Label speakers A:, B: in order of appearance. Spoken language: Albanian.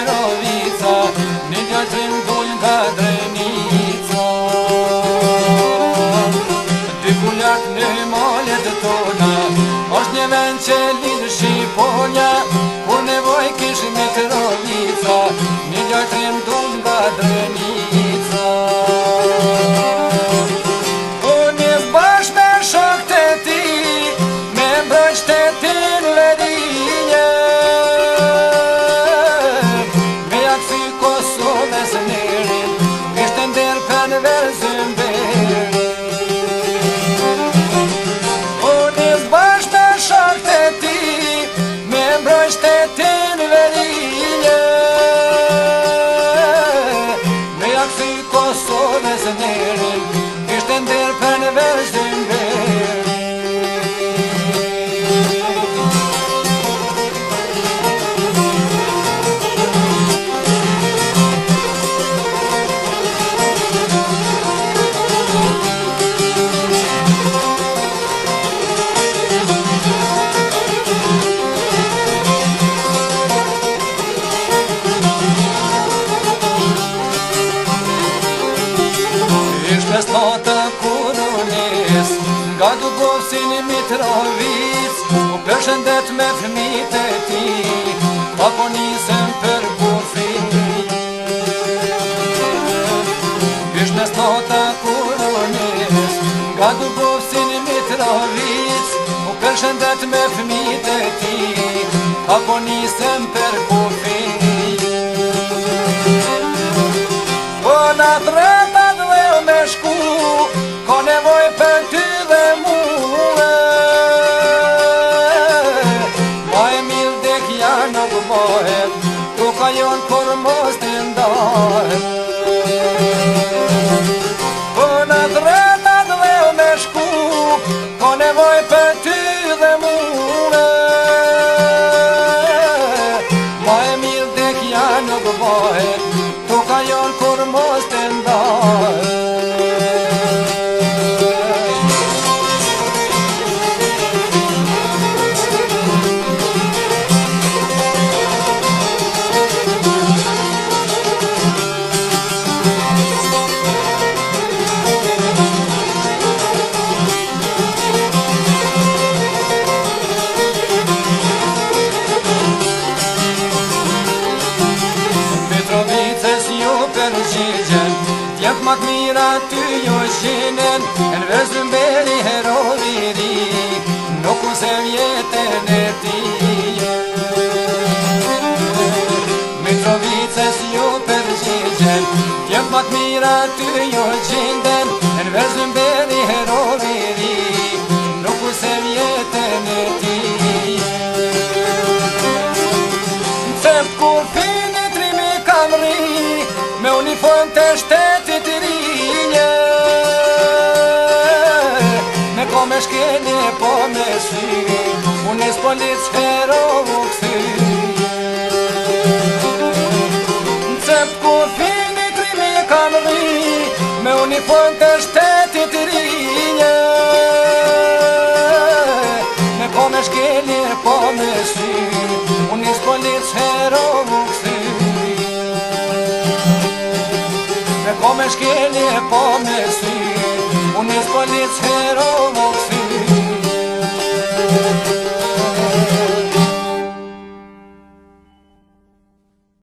A: Mitrovica, një gjatrim dull nga Drenica. Dy kullak në malet tona, është një vend që lidh Shqiponja, kur nevoj kish Mitrovica, një gjatrim dull nga Drenica. Unë bashkë me shokët e ti, me mbrojt shtetin Ledinje, me jaksi Kosovës nerin, ishte nder për Zëmberi. Unë bashkë me shokët e ti, me mbrojt shtetin Ledinje, me jaksi Kosovës nerin, ishte nder për Zëmberi. Ishte stata kurunis, nga Dubovsin Mitrovic, u përshëndet me fëmijët e ti, apo nisën për bufi. Ishte stata kurunis, nga Dubovsin Mitrovic, u përshëndet me fëmijët e ti, apo nisën për bufi. Po na treta me shku, ka nevoj për ty dhe muë, ma e mirë dekja nuk bëhet, tu ka jonë kur mos të ndahet. Po na treta dhe me shku, ka nevoj për ty dhe muë, ma e mirë dekja nuk bëhet, tu ka jonë kur mos të ndahet. Mitrovicës ju përgjigjen, tjep mak mira ty ju shinen, në Zëmberi heroviri, nuk u se vjetën e ti. Mitrovicës ju përgjigjen, tjep mak mira ty ju shinen, në Zëmberi heroviri, nuk u se vjetën e ti. Cep kur fini trimi kam ri, me uniform të shtetit rinje, me ko me shkelje po me shi, unë is polic hero u kësi. Cep kur fini trimi kam ri, me uniform të shtetit rinje, me ko me shkelje po me shi, unë is polic hero u kësi. Me ko me shkelje po me si, unë is polic hero u kësi.